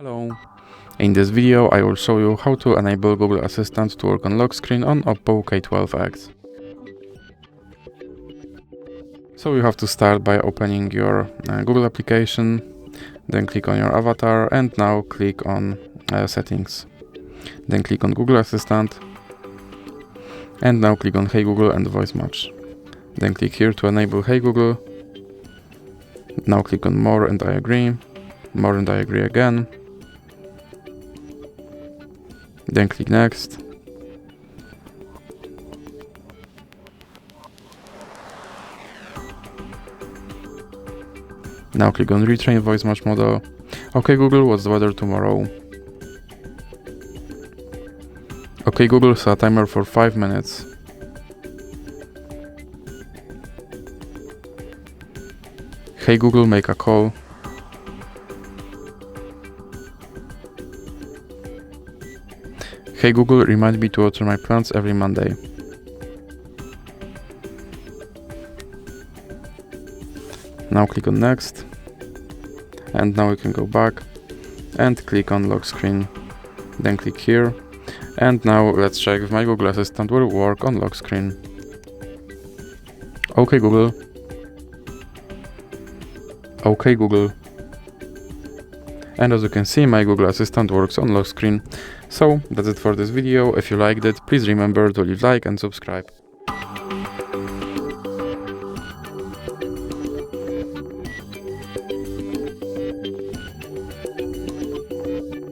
Hello. In this video I will show you how to enable Google Assistant to work on lock screen on OPPO K12x. So you have to start by opening your Google application, then click on your avatar and now click on settings. Then click on Google Assistant and now click on Hey Google and voice match. Then click here to enable Hey Google. Now click on More and I agree. More and I agree again. Then click Next. Now click on Retrain Voice Match Model. Okay Google, what's the weather tomorrow? Okay Google, set a timer for 5 minutes. Hey Google, make a call. Hey Google, remind me to water my plants every Monday. Now click on Next. And now we can go back and click on lock screen. Then click here. And now let's check if my Google Assistant will work on lock screen. Okay Google. Okay Google. And as you can see, my Google Assistant works on lock screen. So that's it for this video. If you liked it, please remember to leave a like and subscribe.